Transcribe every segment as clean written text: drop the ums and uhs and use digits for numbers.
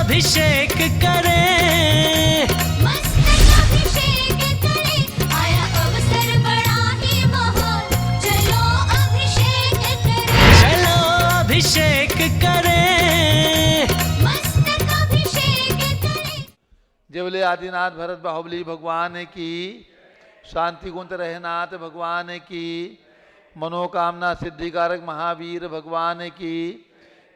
अभिषेक करें, मस्तक अभिषेक करें, आया अवसर बड़ा ही महान, चलो अभिषेक करें, चलो अभिषेक करें, मस्तक अभिषेक करें। जय बोले आदिनाथ भरत बाहुबली भगवान की, शांति कुंत रहनाथ भगवान की, मनोकामना सिद्धिकारक महावीर भगवान की,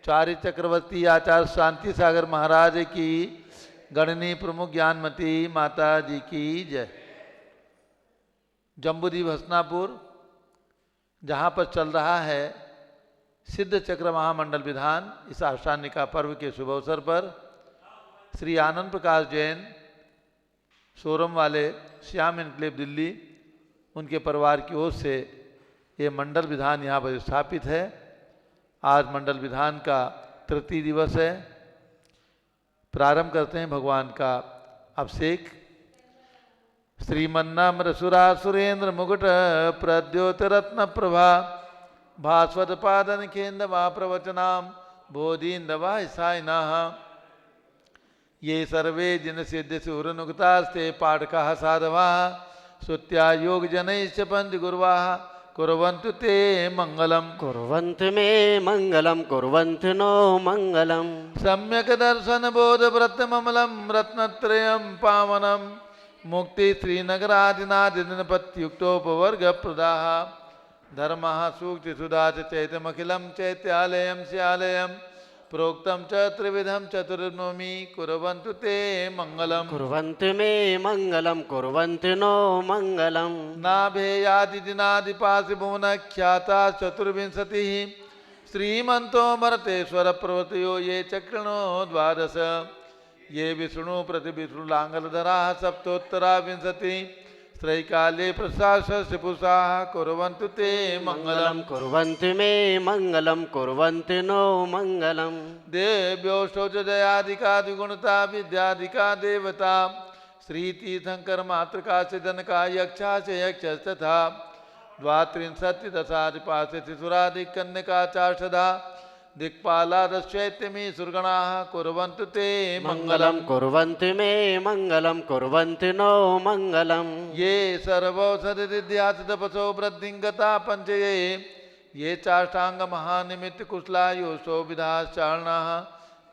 चारि चक्रवर्ती आचार्य शांति सागर महाराज की, गणनी प्रमुख ज्ञानमती माता जी की जय। जम्बूद्वीप हसनापुर जहाँ पर चल रहा है सिद्ध चक्र महामंडल विधान, इस आषाढ़िका पर्व के शुभ अवसर पर श्री आनंद प्रकाश जैन शोरूम वाले श्याम एनक्लेव दिल्ली, उनके परिवार की ओर से ये मंडल विधान यहाँ पर स्थापित है। आज मंडल विधान का तृतीय दिवस है। प्रारंभ करते हैं भगवान का अभिषेक। श्रीमन्नाम्र सुरा सुरेंद्र मुकुट प्रद्योत रत्न प्रभा, भास्वत पादन केन्द्रवा प्रवचनाम बोधीन्दवा साइना, ये सर्वे जिन सिद्ध सूरनुक्तास्ते पाठका साधवा, श्रुत्या योग जनैश्च पंच गुरुवा, कुर्वन्तु ते मंगलम। कुर्वन्तु मे मंगलम, कुर्वन्तु नो मंगलम। सम्यक दर्शन बोध व्रत ममलम रत्नत्रयम पावनम, मुक्ति श्रीनगरादिनादिन पत्युक्तोपवर्ग प्रदाः, धर्मः सूक्ति सुधा चैतमखिलम चैत्यालयम स्यालयम, प्रोक्तम च त्रिविधम चतुर्नोमि, कुर्वन्तु ते मंगलम। कुर्वन्तु मे मंगलम, कुर्वन्तु नो मंगलम। नाभेयादिदिनादिपासि भुवन ख्याता चतुर्विंशतिः, श्रीमन्तो मरतेश्वर प्रवर्तयो ये चक्रणो द्वादश, ये विष्णु प्रतिविष्णुलांगलधराः सप्तोत्तरा विंशति, त्रैकाले प्रशास्य पुरुषाः, कुर्वन्तु ते मंगलम। कुर्वन्तु मे मंगलम, कुर्वन्तु नो मंगलम। देव्यो शौचदयादिकादिगुणता विद्यादिका देवता, श्रीतीर्थंकर मातृका से जनका यक्षा से यक्ष तथा, द्वात्रिंशति दशादिपासे शिशुरादिक कन्यका चाषधा, दिक्पालादश्चैत्यमी सुरगणाः, कुर्वन्तु ते मंगलम। कुर्वन्तु मे मंगलम, कुर्वन्तु नो मंगलम। ये सर्वौषधिद्यासपसो वृद्धिंगता पंचये, ये चाष्टांग महानिमित्त कुशलायुषो विधाश्चारणाः,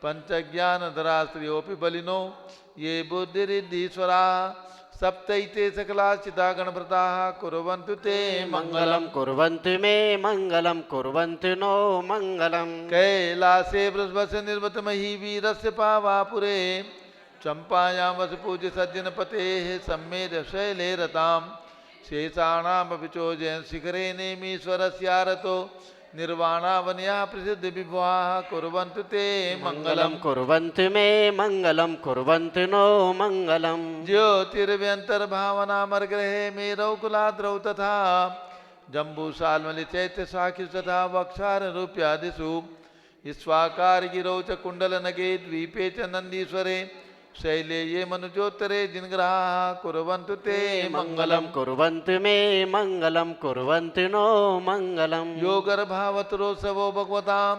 पंचज्ञानधरा स्त्रियोऽपि बलिनो, ये बुद्धिरिद्धीश्वराः, सप्तैते सकलाश्चिता गणव्रताः, कुर्वन्तु ते मंगलम। कुर्वन्तु मे मंगलम, कुर्वन्तु नो मंगलम। कैलासे वृषभस्य निर्वतमहि वीरस्य पावापुरे, चंपायां वस पूज्य सज्जन पतेः सम्मेद शैले रतां, शेषाणामपि चोजयन् शिखरे नेमीश्वरस्यारतो, निर्वाणावन्या प्रसिद्ध विभुवाः, कुर्वन्तु ते मंगलम। कुर्वन्तु मे मंगलम, कुर्वन्तु नो मंगलम। ज्योतिर्व्यंतर्भावनामर्ग्रहे मेरौ कुलाद्रौ तथा, जम्बूसाल्मलि चैत्य साखि तथा वक्षारूप्यादिषु, स्वाकार गिरौ च कुण्डलनगे द्वीपे च नन्दीश्वरे, शैले ये मनुजोत्तरे जिनग्रहाः, कुर्वन्तु ते मंगलम। कुर्वन्तु मे मंगलम, कुर्वन्तु नो मंगलम। योगर्भावतरोत्सवो भगवतां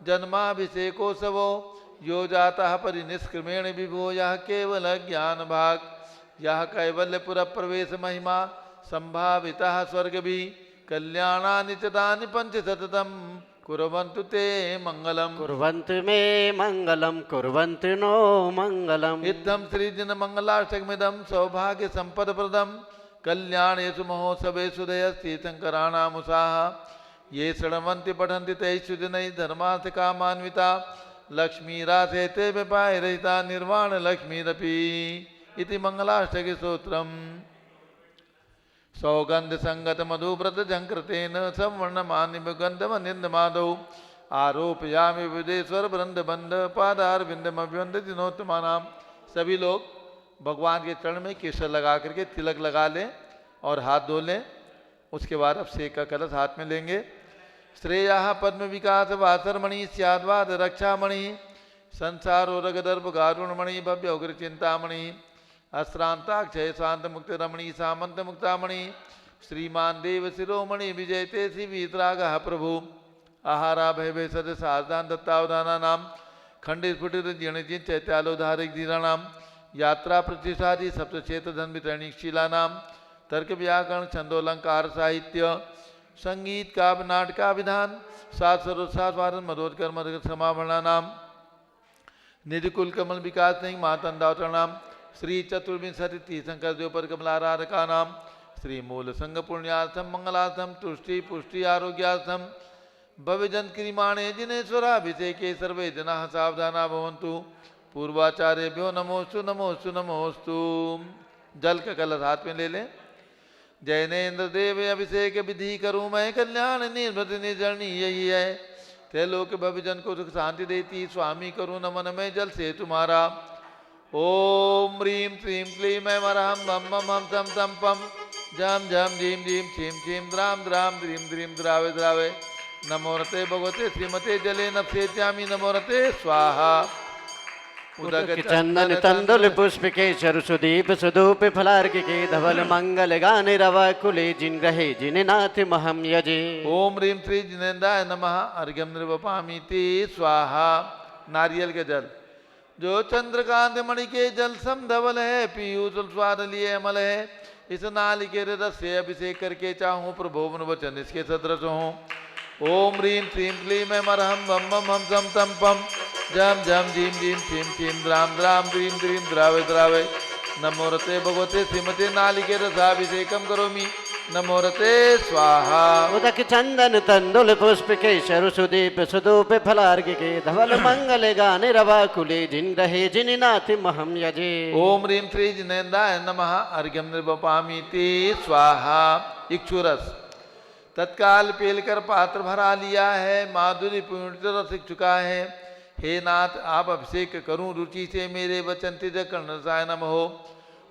जन्माभिषेकोत्सवो, यो जातः परिनिष्क्रमेण विभो, यः केवल ज्ञान भाग, यः कैवल्यपुर प्रवेश महिमा, संभावितः स्वर्गभि, कल्याणानि च तानि पंचशतम्, कुर्वन्तु ते मंगलम। कुर्वन्तु मे मंगलम, कुर्वन्तु नो मंगलम। इत्थं श्रीजन मंगलाष्टकमिदं सौभाग्य संपदप्रदं, कल्याणेषु महोत्सवेषु दयस्तीर्थंकराणामुषाः, ये शृण्वन्ति पठन्ति तैषु दिनैः धर्मार्थकामान्विता, लक्ष्मीरासेते व्यपायरहिता निर्वाण लक्ष्मीरपि, इति मंगलाष्टके स्तोत्रम्। सौगंध संगत मधुव्रत झंकृतेन संवर्णमानि गंधमनिंदमादौ, आरोपयामि विदेश्वर वृंद बंद पादारविंदमभिवंद दिनोत्तमानाम। सभी लोग भगवान के चरण में केसर लगा करके तिलक लगा लें और हाथ धो लें। उसके बाद अभिषेक का कलश हाथ में लेंगे। श्रेया पद्म विकास वासरमणि स्याद्वाद रक्षामणि, संसारो रगदर्भ गारुणमणि भव्य उग्र चिंतामणि, अश्रांताक्षय शांत मुक्त रमणी सामंत मुक्तामणि, श्रीमान देव शिरोमणि विजयते श्री वीतराग प्रभु, आहारा भय भय सद सावधान दत्तावधाना नाम, खंडित स्फुटित जीर्णजीर्ण चैत्यालोधारिक धीराणाम यात्रा प्रतिसादी सप्तक्षेत्र धन वितरणीशीलानाम तर्क व्याकरण छंदोलंकार साहित्य संगीत काव्य नाटका विधान सात सरोत्साह स्वारण मधोत्कर मधुर समाभरणानाम निधि कुल कमल विकास सिंह महातंदावतरणाम श्री चतुर्विंशति तीर्थंकर द्योपर कमलाराधका नाम श्री मूल संघ पुण्यार्थम मंगलार्थम तुष्टि पुष्टि आरोग्यार्थम भविजन क्रियमाणे जिनेश्वराभिषेके सर्वे जना सावधाना भवन्तु पूर्वाचार्यभ्यो नमोस्तु नमोस्तु नमोस्तु। जल का कलश हाथ में ले लें। जैनेन्द्र देव अभिषेक विधि करूँ मैं कल्याण निर्मृत निर्जरणी यही है त्रैलोक भविजन को सुख शांति देती स्वामी करूँ नमन में जल से तुम्हारा। ओम ह्रीं श्रीं क्लीं मैं मरहम बम बम हम सम सम पम जम झम झीम झीम छीम छीम द्राम द्राम द्रीम द्रीम द्रावे द्रावे नमोरते भगवते श्रीमते जले नप्सेत्यामि नमोरते स्वाहा। उदक चंदन तंदुल पुष्प के चरु सुदीप सुधूप फलार्क के धवल मंगल गाने रवा कुले जिन ग्रहे जिन नाथ महम यजे। ओम ह्रीं श्री जिनेन्द्राय नमः अर्घ्यम निर्वपामीति स्वाहा। नारियल के जल जो चंद्रकांत मणि के जल सम धवल है पीयूष स्वाद लिए अमल है इस नाल के रस से अभिषेक करके चाहूँ प्रभोवन वचन इसके सदृश हूँ। ओम ह्रीं श्रीं क्लीं मैं मरहम बम बम हम सम तम पम जम झम झीम झीम छीम छीम द्राम द्राम द्रीम द्रीम द्रावे द्रावे नमोरते भगवते श्रीमते नालिके रसाभिषेकम करोमि नमोरते स्वाहा। उदक चंदन तंदुल पुष्प के शरु सुदीप सुदूप फलार्घ्य के धवल मंगल गाने रवा कुले जिन ग्रहे जिन नाथ महम यजे। ओम ह्रीं श्री जिनेन्द्राय नमः अर्घ्यम निर्वपामीति स्वाहा। इक्षुरस तत्काल पेलकर पात्र भरा लिया है माधुरी पूर्ण रसिक चुका है हे नाथ आप अभिषेक करूं रुचि से मेरे वचन तिज कर्ण साय नम हो।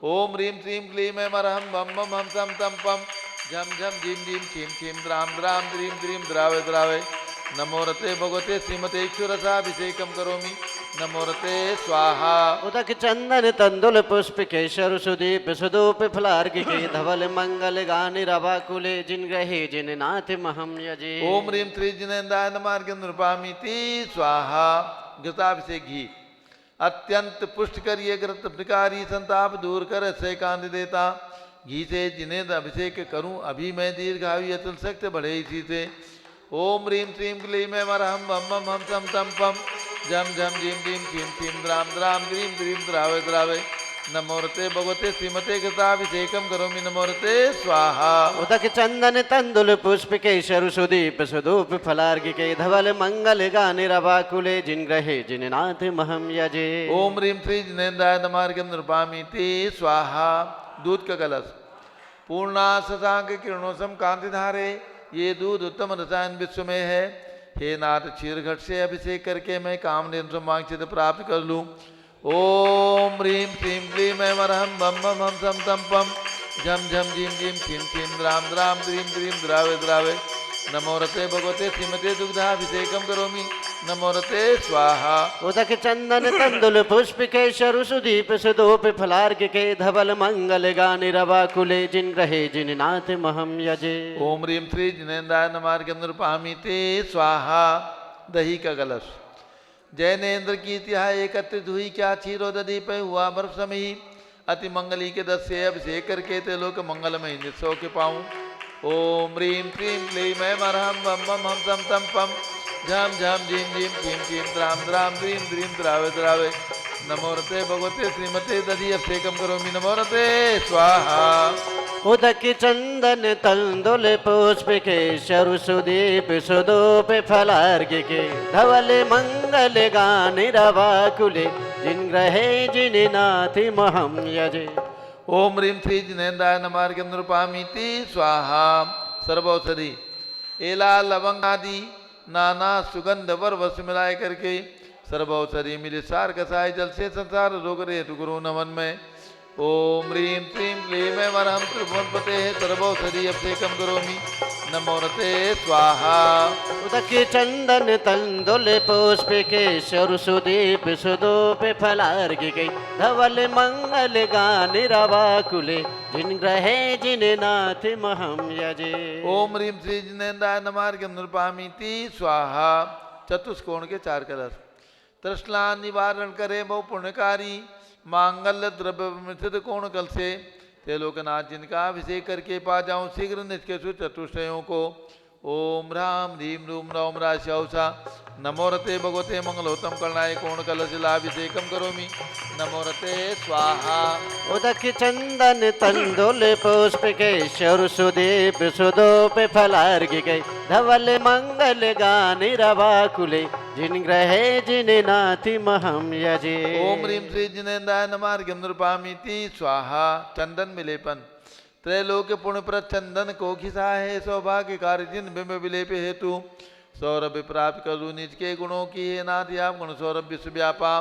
ओम ह्रीं श्रीं क्लीं मैं मरहम बम बम हम सम तम पम झम झम झीम झीम छीम छीम द्राम द्राम द्रीम द्रीम द्रावे द्रावे नमोरते भगवते श्रीमते इक्षुरसाभिषेकम करोमि नमोरते स्वाहा। उदक चंदन तंदुल पुष्प के शरु सुदीप सुदूप फलार्घ्य के धवल मंगल गाने रवा कुले जिन ग्रहे जिन नाथ महम यजे। ओम ह्रीं श्री जिनेन्द्राय नमः अर्घ्यम निर्वपामीति स्वाहा। घृताभिषेक घी अत्यंत पुष्ट करिए घृत प्रकारी संताप दूर कर से कांति देता घी से जिन्हें अभिषेक करूं अभी मैं दीर्घायु अतुल शक्त बढ़े इसी से। ओम ह्रीं श्रीं क्लीं मैं मरहम बम बम हम सम तम पम जम झम झीम झीम छीम छीम द्राम द्राम द्रीम द्रीम द्रावे द्रावे नमोरते भगवते श्रीमते कृताभिषेकम करोमि नमोरते स्वाहा। उदक चंदन तंदुल पुष्प के शरु सुदीप सुदूप फलार्घ्य के धवल मंगल गाने रवा कुले जिन ग्रहे जिन नाथ महम यजे। ओम ह्रीं श्री जिनेन्द्राय नमः अर्घ्यम निर्वपामीति स्वाहा। दूध का कलश पूर्णा शशांक किरणों सम कांति धारे ये दूध उत्तम रसायन विश्व में है हे नाथ क्षीर घट से अभिषेक करके मैं कामधेनु समांक्षित प्राप्त कर लूँ। ओम ह्रीं श्रीं क्लीं मैं मरहम बम बम हम सम तम पम झम झम झीम झीम छीम छीम द्राम द्राम द्रीम द्रीम द्रावे द्रावे नमोरते भगवते श्रीमते दुग्धाभिषेकम करोमि नमोरते स्वाहा। उदक चंदन तंदुल पुष्प के शरु सुदीप सुदूप फलार्घ्य के धवल मंगल गाने रवा कुले जिन ग्रहे जिन नाथ महम यजे। ओम ह्रीं श्री जिनेन्द्राय नमः अर्घ्यम निर्वपामीति स्वाहा। दही का कलश जैनेन्द्र की तिहाई एकत्रित हुई क्या क्षीरोदधि पे हुआ बर्फ समही अति मंगली के 10 से अभिषेक करके तेलोक मंगलमय निस्सौ के पाऊँ। ओम ह्रीं श्रीं क्लीं मैं मरहम बम बम हम सम तम पम झम झम झीम झीम छीम छीम द्राम द्राम द्रीम द्रीम द्रावे द्रावे नमोरते भगवते श्रीमते दधि अभिषेकम करोमि नमोरते स्वाहा। उदक चंदन तंदुल पुष्प के शरु सुदीप सुदूप फलार्घ्य के धवल मंगल गाने रवा कुले जिन ग्रहे जिन नाथ महम यजे। ओम ह्रीं श्री जिनेन्द्राय नमः अर्घ्यम निर्वपामीति स्वाहा। सर्वौषधि एला लवंग आदि नाना सुगंध वर वस्तु मिलाए करके सर्वौषधि मिले सार कसाय जल से संसार रोग रे गुरु नमन में। ओम ह्रीं श्रीं क्लीं मैं मरहम त्रिभुवनपते सर्वौषधि अभिषेकम करोमि नमोरते स्वाहा। उदक चंदन तंदुल पुष्प के शरु सुदीप सुदूप फलार्घ्य के धवल मंगल गाने रवा कुले जिन ग्रहे जिन नाथ महम यजे। ओम ह्रीं श्री जिनेन्द्राय नमः अर्घ्यम निर्वपामीति स्वाहा। चतुष्कोण के 4 कलश तृष्णा निवारण करे बहु पुण्यकारी मांगल्य द्रव्य मिश्रित कोण कल से ते लोकनाथ जिनका अभिषेक करके पा जाऊं शीघ्र निष्केशु चतुष्टयों को। ओम ह्राम ह्रीम रूम रौम राशौसा नमो रते भगवते मंगलोत्तम कर्णाय कोण कलशिलाभिषेकम करोमि नमो रते स्वाहा। उदक चंदन तंदुल पुष्प केशर सुदीप सुदोप फलार्घिके धवल मंगल गान रवाकुले जिन ग्रहे जिन नाथि महम यजे। ओम ह्रीम श्री जिनेन्द्राय नमार्घ्यम नृपामीति स्वाहा। चंदन विलेपन त्रैलोक पुण्य प्रद चंदन को खिसा है सौभाग्य कार्य जिन बिंब विलेप हेतु सौरभ प्राप्त करूँ निज के गुणों की हे नाथ आप गुण सौरभ विश्व व्यापा।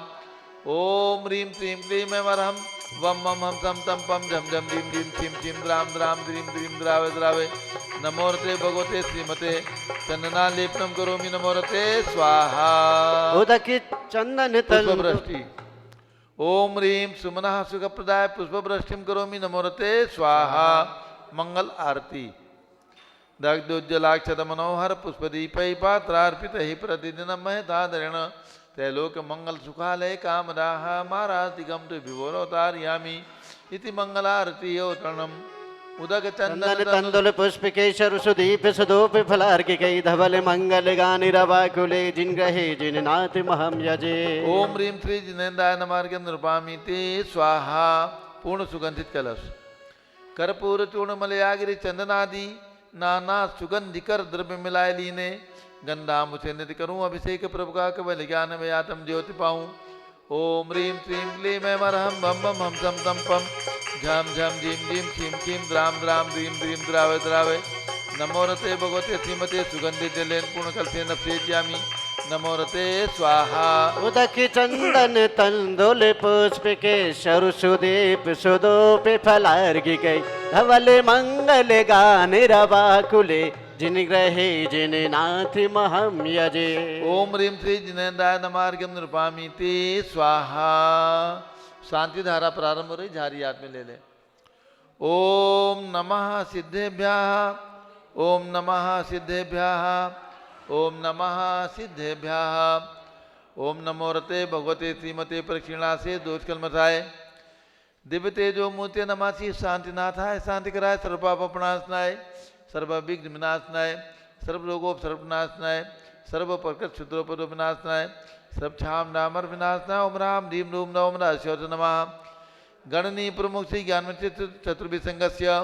ओम ह्रीम श्रीम क्लीम वरहम वम मम हम सम तम पम झम झम रीम रीम छिम छिम द्राम द्राम द्रीम द्रीम द्रावे द्रावे नमो रते भगवते श्रीमते चंदना लेपनम करोमि नमो रते स्वाहा। उदक चंदन पुष्पवृष्टि ओम ह्रीम सुमनः सुखप्रदाय पुष्पवृष्टिम करोमि नमो रते स्वाहा। मंगल आरती दग्धोज्जलाक्षत मनोहर पुष्पदीपै पात्रार्पित ही प्रतिदिन महतादरेण त्रैलोक मंगल सुखालय कामदाह मारातिगम तु विभोरोतारयामि इति मंगलारती अवतरणम्। उदक चंदन तंदुल पुष्प केशर सुदीप सुदोप फलार्घिके धवल मंगल गान रवाकुले जिन ग्रहे जिन नाथ महम यजे। ओम ह्रीम श्री जिनेन्द्राय नमार्घ्यम नृपामीति स्वाहा। पूर्ण सुगंधित कलश कर्पूर चूर्ण मलयागिरी चंदनादि नाना सुगंधिकर द्रव्य मिलाए लीने गंधा मुझे नित्य करूं अभिषेक प्रभु का केवल ज्ञान में आत्म ज्योति पाऊं। ओम ह्रीम श्रीम क्लीम ऐमरहम बम बम हम सम तम पम झम झम झीम झीम खीम खीम द्राम द्राम द्रीम द्रीम द्रावे द्रावे नमो रते भगवते श्रीमते सुगंधित जलेन पूर्ण कल से नप्सेच्यामि नमो रते स्वाहा। उदक चंदन तंदुल पुष्प केशर सुदीप सुदोप फलार्घिके धवल मंगल गान रवाकुले जिन ग्रहे जिन नाथ महम यजे। ओम ह्रीम श्री जिनेन्द्राय नमार्घ्यम नृपामीति स्वाहा। शांति धारा प्रारंभ हो रही, झारी याद में ले ले। ओम नमः सिद्धेभ्यः ओम नमः सिद्धेभ्यः ओम नमः सिद्धेभ्यः। ओम नमो रते भगवते श्रीमते प्रक्षिणा से दोष कलमथाय दिव्य तेजो मूर्ति नमासी शांतिनाथाय शांति कराय सर्वपापनाशनाय सर्व विघ्न विनाशनाय सर्व रोगोप सर्वनाशनाय सर्व प्रकृत क्षुद्रोपदो विनाशनाय सब छाम नामर विनाशनाय। ओम राम ह्रीम रूम नवम राशोच नमः। गणनी प्रमुख श्री ज्ञान चतुर्भिसंगस्य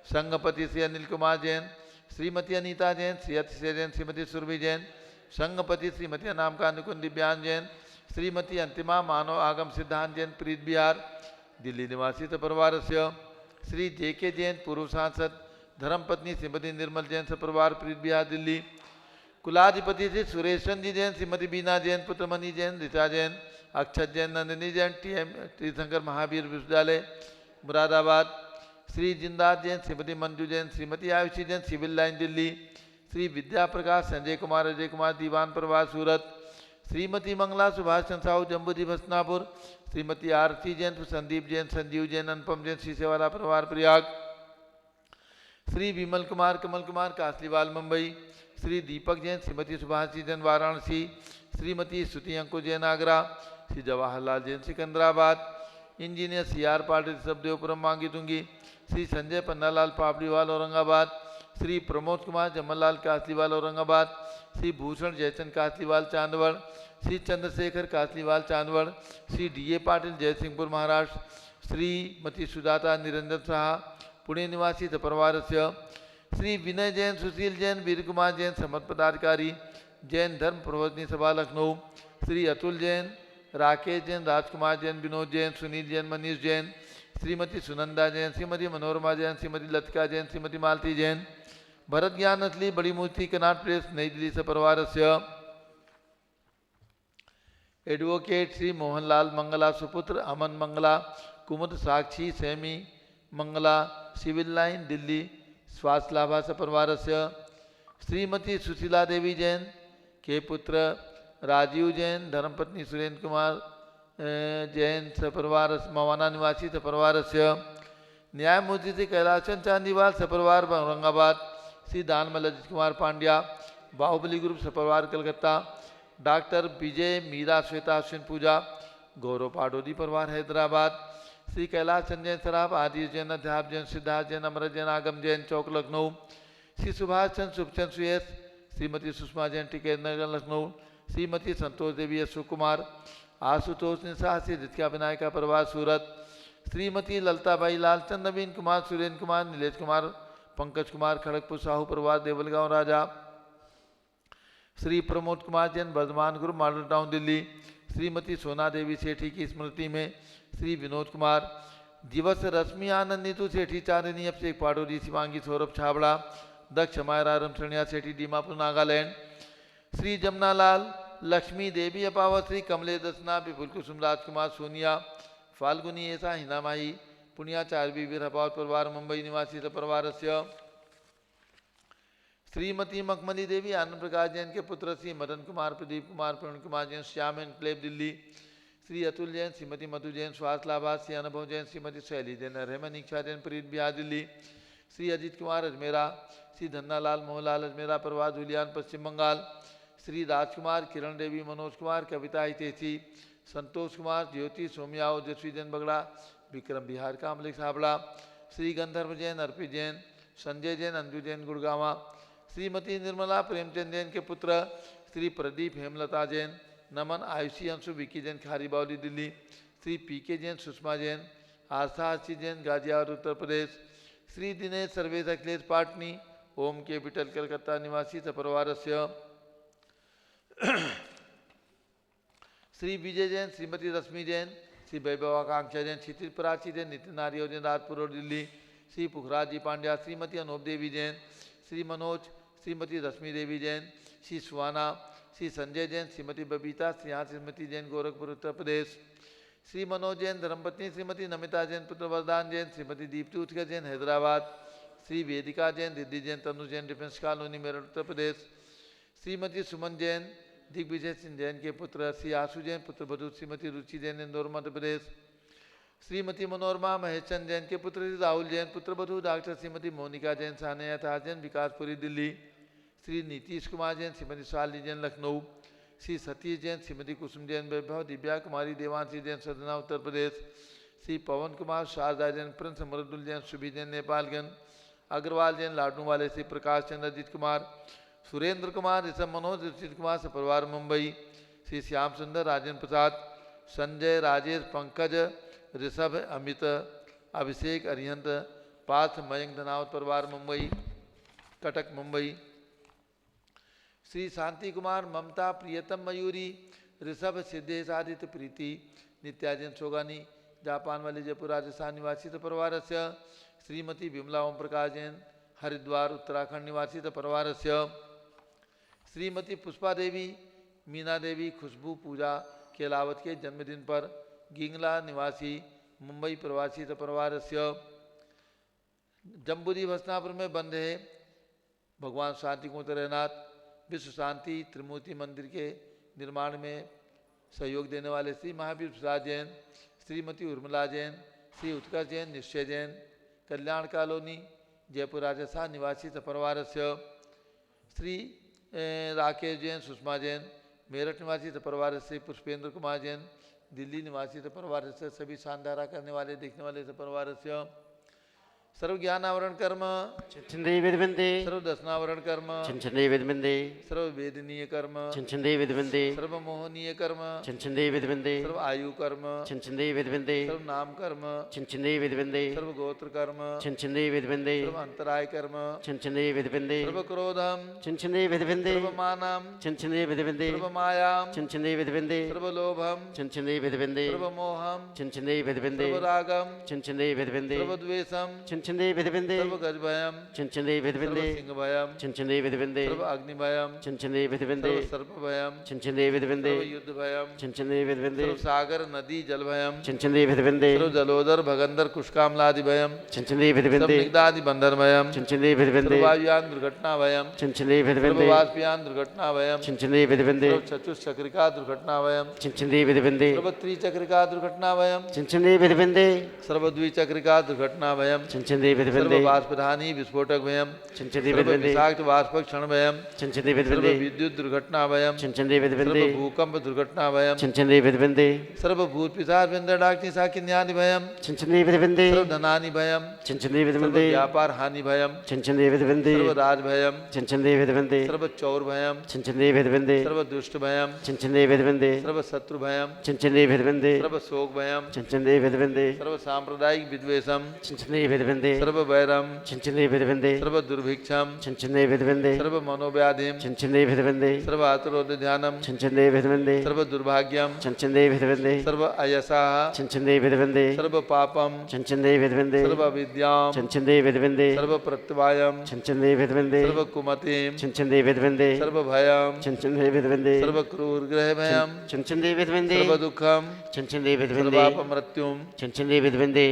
संगपति श्री अनिल कुमार जैन श्रीमती अनीता जैन श्री अतिशय जैन श्रीमती सुरभि जैन संगपति श्रीमती अनाम कानुकुंद दिव्यांग जैन श्रीमती अंतिमा मानव आगम सिद्धांत जैन प्रीत बिहार दिल्ली निवासी परिवार से श्री JK जैन पूर्व सांसद धर्मपत्नी श्रीमती निर्मल जैन सपरिवार प्रीत बिहार दिल्ली कुलाधिपति श्री सुरेशन जी जैन श्रीमती बीना जैन पुत्रमणि जैन ऋचा जैन अक्षत जैन नंदिनी जैन TM तीर्थंकर महावीर विश्वविद्यालय मुरादाबाद श्री जिंदात जैन श्रीमती मंजू जैन श्रीमती आयुषी जैन सिविल लाइन दिल्ली श्री विद्या प्रकाश संजय कुमार अजय कुमार दीवान परिवार सूरत श्रीमती मंगला सुभाष चंद्र साहू जम्बूजी भसनापुर श्रीमती आरती जैन संदीप जैन संजीव जैन अनुपम जैन शीशेवाला परिवार प्रयाग श्री विमल कुमार कमल कुमार कासलीवाल मुंबई श्री दीपक जैन श्रीमती सुभाषी जैन वाराणसी श्रीमती स्तुति अंकुर जैन आगरा श्री जवाहरलाल जैन सिकंदराबाद इंजीनियर CR पाटिल सबदेवपुरम मांगी दूंगी श्री संजय पन्नालाल पापड़ीवाल औरंगाबाद श्री प्रमोद कुमार जमललाल कासलीवाल औरंगाबाद श्री भूषण जयचंद कासलीवाल चांदवड़ श्री चंद्रशेखर कासलीवाल चांदवड़ श्री DA पाटिल जयसिंहपुर महाराष्ट्र श्रीमती सुजाता निरंजन साहा पुणे निवासी परिवार से श्री विनय जैन सुशील जैन वीर कुमार जैन समर्थ पदाधिकारी जैन धर्म प्रवर्तनी सभा लखनऊ श्री अतुल जैन राकेश जैन राजकुमार जैन विनोद जैन सुनील जैन मनीष जैन श्रीमती सुनंदा जैन श्रीमती मनोरमा जैन श्रीमती लतिका जैन श्रीमती मालती जैन भरत ज्ञान असली बड़ी मूर्ति कनाट प्रेस नई दिल्ली से परिवार से एडवोकेट श्री मोहनलाल मंगला सुपुत्र अमन मंगला कुमुद साक्षी सेमी मंगला सिविल लाइन दिल्ली स्वास्थ्य लाभा से परिवार से श्रीमती सुशीला देवी जैन के पुत्र राजीव जैन धर्मपत्नी सुरेंद्र कुमार जैन सपरिवार मवाना निवासी सपरिवार से न्यायमूर्ति श्री कैलाशन चांदीवाल सपरिवार औरंगाबाद श्री दानमल अजित कुमार पांड्या बाहुबली ग्रुप सपरिवार कलकत्ता डॉक्टर विजय मीरा श्वेता अश्विन पूजा, गौरव पाडोदी परिवार हैदराबाद, श्री कैलाश संजय सराफ, आदि जैन, अध्याप जैन, सिद्धार्थ जैन, अमृत जैन, आगम जैन, चौक लखनऊ, श्री सुभाष चंद्र शुभचंद सुयस, श्रीमती सुषमा जैन, टिकैत नगर लखनऊ, श्रीमती संतोष देवी अशोक कुमार, आशुतोष निशा, श्री रितिका विनायका परिवार सूरत, श्रीमती ललताबाई लालचंद, नवीन कुमार, सुरेंद्र कुमार, नीलेश कुमार, पंकज कुमार, खड़गपुर साहू परिवार देवलगांव राजा, श्री प्रमोद कुमार जैन, वर्धमान गुरु, मॉडल टाउन दिल्ली, श्रीमती सोना देवी सेठी की स्मृति में श्री विनोद कुमार, दिवस रश्मि आनंद नीतू सेठी चांदनी अभिषेक पाडोदी, शिवांगी सौरभ छाबड़ा, दक्ष मायरा रमसणिया सेठी दीमापुर नागालैंड, श्री जमनालाल, लक्ष्मी देवी अपावत, श्री कमले दसना, विपुल कुसुम राजकुमार सोनिया, फाल्गुनी ऐसा हिनामाई, पुण्याचार्य वीर अपावत परिवार मुंबई निवासी परिवार से, श्रीमती मखमली देवी आनंद प्रकाश जैन के पुत्र श्री मदन कुमार, प्रदीप कुमार, प्रवीण कुमार जैन, श्याम एंड क्लेब दिल्ली, श्री अतुल जैन, श्रीमती मधु जैन, स्वास्थ्य लाभार्थ, श्री अनुभव जैन, श्रीमती शैली जैन, रहमान इच्छा जैन, प्रीत बिहार दिल्ली, श्री अजीत कुमार अजमेरा, श्री धन्नालाल मोहनलाल अजमेरा परिवार धुलियान पश्चिम बंगाल, श्री राजकुमार, किरण देवी, मनोज कुमार, कविता हितेशी, संतोष कुमार, ज्योति सोमयाओ, जसवी जैन बगड़ा, विक्रम बिहार का अमलिक साबड़ा, श्री गंधर्व जैन, अर्पित जैन, संजय जैन, अंजू जैन गुड़गावा, श्रीमती निर्मला प्रेमचंद जैन के पुत्र श्री प्रदीप हेमलता जैन, नमन आयुषी अंशु विकी जैन खारीबावली दिल्ली, श्री पीके जैन, सुषमा जैन, आस्था आशी जैन गाजियाबाद उत्तर प्रदेश, श्री दिनेश सर्वेश अखिलेश पाटनी, ओम के विठल कलकत्ता निवासी परिवार से, श्री विजय जैन, श्रीमती रश्मि जैन, श्री वैभवाकांक्षा जैन, क्षितिज प्राची जैन, नितिन नारियो जैन राजपुर दिल्ली, श्री पुखराज जी पांड्या, श्रीमती अनूप देवी जैन, श्री मनोज, श्रीमती रश्मि देवी जैन, श्री सुहाना, श्री संजय जैन, श्रीमती बबीता, श्री श्रीमती जैन गोरखपुर उत्तर प्रदेश, श्री मनोज जैन धर्मपत्नी, श्रीमती नमिता जैन, पुत्र वरदान जैन, श्रीमती दीप्ति उत्कर्ष जैन हैदराबाद, श्री वेदिका जैन, रिद्धि जैन, तनु जैन डिफेंस कॉलोनी मेरठ उत्तर प्रदेश, श्रीमती सुमन जैन, दिग्विजय सिंह जैन के पुत्र श्री आशु जैन, पुत्र वधु श्रीमती रुचि जैन, इंदौर मध्य प्रदेश, श्रीमती मनोरमा महेशचंद जैन के पुत्र श्री राहुल जैन, पुत्र वधु डॉक्टर श्रीमती मोनिका जैन, सानिया ताज जैन, विकासपुरी दिल्ली, श्री नीतीश कुमार जैन, श्रीमती शालिनी जैन लखनऊ, श्री सतीश जैन, श्रीमती कुसुम जैन वैभव, दिव्या कुमारी देवांशी जैन सदना उत्तर प्रदेश, श्री पवन कुमार, शारदा जैन, प्रिंस मरुदुल जैन, सुबी जैन नेपालगंज, अग्रवाल जैन लाडू वाले, श्री प्रकाश चंद्र अजीत कुमार, सुरेंद्र कुमार, ऋषभ मनोज, ऋषित कुमार सपरिवार मुंबई, श्री श्याम सुंदर, राजेंद्र प्रसाद, संजय, राजेश, पंकज, ऋषभ, अमित, अभिषेक, अरिहंत, पार्थ, मयंक धनावत परिवार मुंबई, कटक मुंबई, श्री शांति कुमार, ममता, प्रियतम मयूरी, ऋषभ, सिद्धेश, आदित्य, प्रीति, नित्या जैन सोगानी, जापान वाले जयपुर राजस्थान निवासी परिवार से, श्रीमती विमला ओम प्रकाश जैन, हरिद्वार उत्तराखंड निवासी परिवार से, श्रीमती पुष्पा देवी, मीना देवी, खुशबू पूजा केलावत के जन्मदिन पर गिंगला निवासी मुंबई प्रवासी परिवार से, जम्बूरी भसनापुर में बंद है भगवान शांति कुंवरनाथ विश्व शांति त्रिमूर्ति मंदिर के निर्माण में सहयोग देने वाले श्री महावीर प्रसाद जैन, श्रीमती उर्मिला जैन, श्री उत्कर्ष जैन, निश्चय जैन, कल्याण कॉलोनी जयपुर राजस्थान निवासी परिवार से, श्री राकेश जैन, सुषमा जैन, मेरठ निवासी परिवार से, पुष्पेंद्र कुमार जैन, दिल्ली निवासी परिवार से, सभी शानदारा करने वाले देखने वाले परिवार से, सर्व ज्ञानावरण कर्म, छिंछंदी विदविंदी, सर्व दर्शनावरण कर्म, छिंछंदी विदविंदी, सर्व वेदनीय कर्म, छिंछंदी विदविंदी, सर्व मोहनीय कर्म, छिंछंदी विदविंदी, सर्व आयु कर्म, छिंछंदी विदविंदी, सर्व नाम कर्म, छिंछंदी विदविंदी, सर्व गोत्र कर्म, छिंछंदी विदविंदी, सर्व अंतराय कर्म, छिंछंदी विदविंदी, सर्व क्रोधम, छिंछंदी विदविंदी, सर्व मानम, छिंछंदी विदविंदी, सर्व मायाम, छिंछंदी विदविंदी, सर्व लोभम, छिंछंदी विदविंदी, सर्व मोहम, छिंछंदी विदविंदी, सर्व रागम, छिंछंदी विदविंदी, सर्व द्वेषम, छिंछंदी विदविंदी, सर्व गज भयम, छिंछंदी सर्व विदविंदी, सिंह भयम, छिंछंदी विदविंदी, सर्व अग्नि भयम, छिंछंदी विदविंदी, सर्व सर्प भयम, छिंछंदी विदविंदी, सर्व युद्ध भयम, छिंछंदी विदविंदी, सर्व सागर नदी जल भयम, छिंछंदी विदविंदी, सर्व जलोदर भगंदर कुशकामलादि भयम, छिंछंदी सर्व विदविंदी, निग्धादि बंधन भयम, छिंछंदी विदविंदी, सर्व वायुयान दुर्घटना भयम, छिंछंदी सर्व विदविंदी, वाष्पयान दुर्घटना भयम, छिंछंदी विदविंदी, सर्व चतुष्चक्रिका दुर्घटना भयम, छिंछंदी विदविंदी, सर्व त्रिचक्रिका दुर्घटना भयम, छिंछंदी विदविंदी, सर्व द्विचक्रिका दुर्घटना भयम, छिंछंदी छिंछिंदी विधिविंदी सर्ववाष्पधानी विस्फोटक भयम छिंछिंदी विधिविंदी विषाक्त वाष्पक क्षण भयम छिंछिंदी सर्व विधिविंदी विद्युत दुर्घटना भयम छिंछिंदी सर्व विधिविंदी भूकंप दुर्घटना भयम छिंछिंदी विधिविंदी सर्व भूत पिशाच विंध्य डाकिनी साकिन्यादि भयम छिंछिंदी विधिविंदी सर्व धनानि भयम छिंछिंदी सर्व विधिविंदी व्यापार हानि भयम छिंछिंदी विधिविंदी सर्व राज भयम छिंछिंदी विधिविंदी सर्व चौर भयम छिंछिंदी विधिविंदी सर्व दुष्ट भयम छिंछिंदी विधिविंदी सर्व शत्रु भयम छिंछिंदी विधिविंदी सर्व शोक भयम छिंछिंदी विधिविंदी सर्व सांप्रदायिक विद्वेषम छिंछिंदी विधिविंदी सर्व वैरम छिंछिंदी विधिविंदी सर्व दुर्भिक्षम छिंछिंदी विधिविंदी सर्व मनोव्याधिम छिंछिंदी विधिविंदी सर्व आतुरोध ध्यानम छिंछिंदी विधिविंदी सर्व दुर्भाग्यम छिंछिंदी विधिविंदी सर्व अयसाः छिंछिंदी विधिविंदी सर्व पापम छिंछिंदी विधिविंदी सर्व विद्याम छिंछिंदी विधिविंदी सर्व प्रत्यवायम छिंछिंदी विधिविंदी सर्व कुमतिम छिंछिंदी विधिविंदी सर्व भयम छिंछिंदी विधिविंदी सर्व क्रूर ग्रह भयम छिंछिंदी विधिविंदी सर्व दुखम छिंछिंदी विधिविंदी सर्वापमृत्युम छिंछिंदी विधिविंदी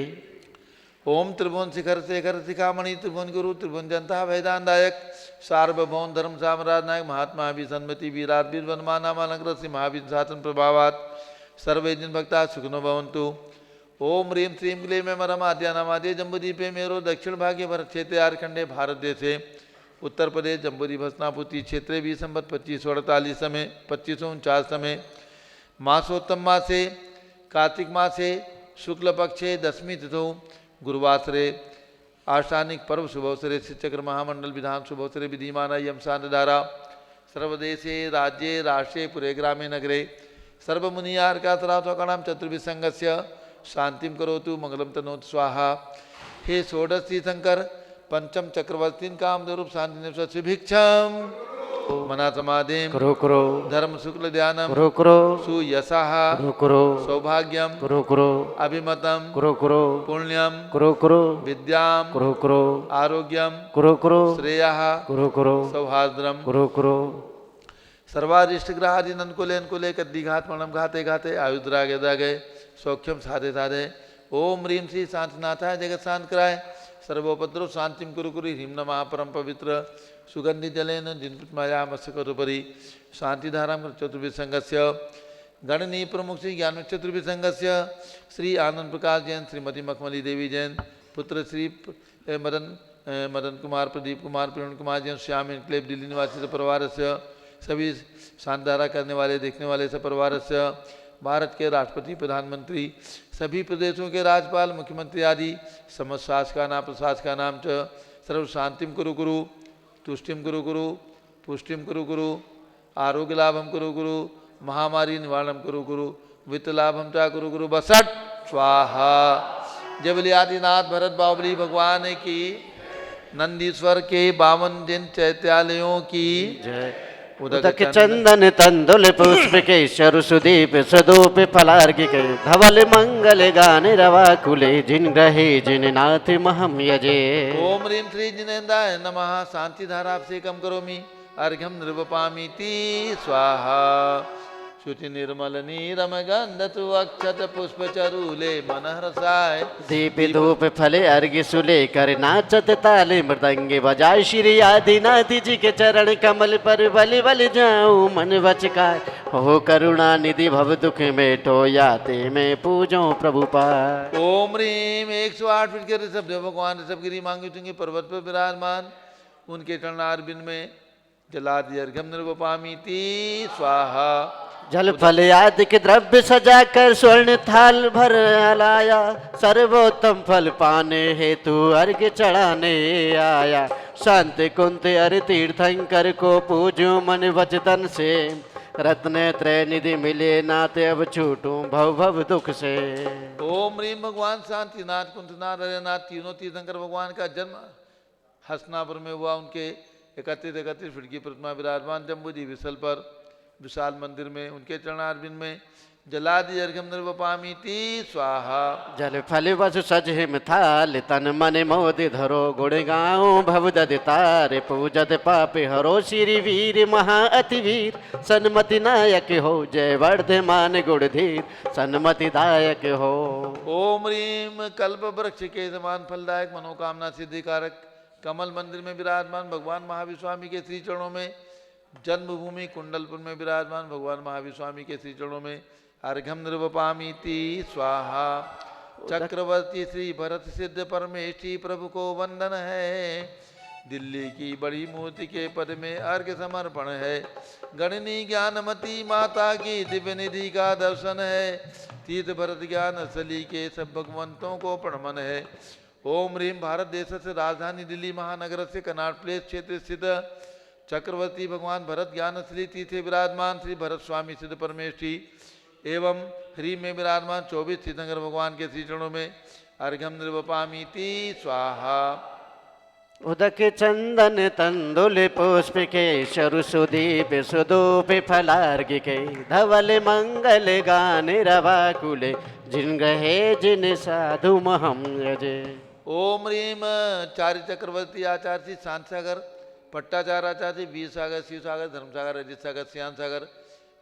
ओम त्रिभुवन शिखर शेखर शिखामणि त्रिभुवन गुरु त्रिभुवन जनता वैदानदायक सार्वभौम धर्म साम्राज्य नायक महात्मा विसन्मति वीराट वीर वनमाना मालंग्र श्री महावीर शासन प्रभावात सर्वे जिन भक्ता सुखनो भवन्तु। ओम ह्रीं श्रीं क्लीं में मरम आद्यानामादे जम्बूदीपे मेरो दक्षिण भागे भरत क्षेत्रे आरखंडे भारत देशे उत्तर प्रदेश जम्बूदी भस्नापुती क्षेत्रे भी संबत 2548 समय 2549 समय मासोत्तम मासे कार्तिक मासे शुक्ल पक्षे दशमी तिथौ गुरुवासरे आष्टानिक पर्व शुभवसरे श्रीचक्र महामंडल विधान शुभवसरे विधिमाना यम धारा सर्वदेशे राज्ये राष्ट्रे पुरे ग्रामे नगरे सर्वमुनियार्कातराथोकाणां चतुर्विसंगस्य शांतिं करोतु मंगलम तनोतु स्वाहा। हे षोडश शंकर पंचम चक्रवर्तीन कामधरूप शांति सुभिक्षम मना समाधिम करो करो धर्म शुक्ल ध्यानम करो करो सुयशः करो करो सौभाग्यम करो करो अभिमतम करो करो पुण्यम करो करो विद्याम करो करो आरोग्यम करो करो श्रेयः करो करो सौहार्द्रम करो करो सर्वारिष्ट ग्रहादि ननकुले अनुकूले कद्दी घात मणम घाते घाते आयुद्रागे दागे सौख्यम साधे साधे। ओम ह्रीं श्री शांतिनाथाय जगत शांत कराय सर्वोपद्रव शांतिम कुरु कुरु ह्रीं नमः परम पवित्र सुगंधि जलेन जिन्मायामस्य करुपरि शांतिधारां चतुर्विसंगस्य गणनीय प्रमुख श्री ज्ञान चतुर्विसंगस्य श्री आनंद प्रकाश जैन श्रीमती मखमली देवी जैन पुत्र श्री मदन कुमार प्रदीप कुमार प्रवीण कुमार जैन श्याम इनक्लेव दिल्ली निवासी से परिवार से सभी शानदारा करने वाले देखने वाले से परिवार से भारत के राष्ट्रपति प्रधानमंत्री सभी प्रदेशों के राज्यपाल मुख्यमंत्री आदि समस्त शासकाना प्रशासका नाम च सर्व शांतिम कुरु गुरु तुष्टिम कुरु गुरु पुष्टिम कुरु गुरु आरोग्य लाभम कुरु गुरु महामारी निवारणम कुरु गुरु वित्त लाभम चा कुरु गुरु बसट स्वाहा। जबली आदिनाथ भरत बावली भगवान की नंदीश्वर के 52 जिन चैत्यालयों की जय उदक चंदन तंदुल पुष्प के शरु सुदीप सदूप फलार्घ के धवल मंगल गान रवा कुले जिन ग्रहे जिन नाथ महम यजे। ओम ह्रीं श्री जिनेन्द्राय नमः शांति धारा से कम करोमि अर्घ्यम निर्वपामीति स्वाहा। शुचि निर्मल नीरम गंध तु अक्षत पुष्प चरूले मनहरसाय दीप धूप फले अर्घ सुले कर नाचत ताले मृदंगे बजाय श्री आदिनाथ जी के चरण कमल पर बलि बलि जाऊं मन बचकार हो करुणा निधि भव दुख मेटो याते में पूजो प्रभु पार। ओम ह्रीं 108 फीट के ऋषभ देव भगवान ऋषभगिरी मांगी चुंगी पर्वत पर विराजमान उनके चरणारविंद में जलादि अर्घ्यम निर्वपामीति स्वाहा। जल फल आदि के द्रव्य सजा कर स्वर्ण थाल भर लाया सर्वोत्तम फल पाने हेतु अर्घ चढ़ाने आया शांत कुंत अर तीर्थंकर को पूजो मन वचतन से रत्न त्रय निधि मिले नाते अब छूटूं भव भव दुख से। ओम ह्रीं भगवान शांतिनाथ कुंतनाथ हरिनाथ तीनों तीर्थंकर भगवान का जन्म हसनापुर में हुआ। उनके 31 फीट की प्रतिमा विराजमान जम्बूदी विशल पर विशाल मंदिर में उनके चरणारविंद में जलादि अर्घ्यम निर्वपामीति स्वाहा। जल फल वसु सज हिम थाल तन मन मोदि धरो गुण गाओ भव दद तारे पूजत पापे हरो श्री वीर महा अति वीर सन्मति नायक हो जय वर्धमान गुणधीर सन्मति दायक हो। ओम ह्रीं कल्प वृक्ष के समान फलदायक मनोकामना सिद्धिकारक कमल मंदिर में विराजमान भगवान महावीर स्वामी के श्री चरणों में जन्मभूमि कुंडलपुर में विराजमान भगवान महावीर स्वामी के श्री चरणों में अर्घ्यम निर्वपामीति स्वाहा। चक्रवर्ती श्री भरत सिद्ध परमेष्ठी प्रभु को वंदन है। दिल्ली की बड़ी मूर्ति के पद में अर्घ्य समर्पण है। गणनी ज्ञानमती माता की दिव्य निधि का दर्शन है। तीर्थ भरत ज्ञान स्थली के सब भगवंतों को प्रणमन है। ओम ह्रीम भारत देश से राजधानी दिल्ली महानगर से कनाट प्लेस क्षेत्र स्थित चक्रवर्ती भगवान भरत ज्ञान स्थली तीर्थे विराजमान श्री भरत स्वामी सिद्ध परमेष्ठी एवं ह्रीम में विराजमान 24 तीर्थंकर भगवान के श्री चरणों में अर्घ्यम निर्वपामीति स्वाहा। उदक चंदन तंदुल पुष्प के शरुसुदीप सुदूप फलार्घिके धवल मंगल गान रवाकुले जिन गहे जिन साधु महम यजे। ओम ह्रीम चार्य चक्रवर्ती आचार्य श्री शांत सागर पट्टाचार्य आचार्य वीर सागर शिव सागर धर्म सागर अजित सागर श्याम सागर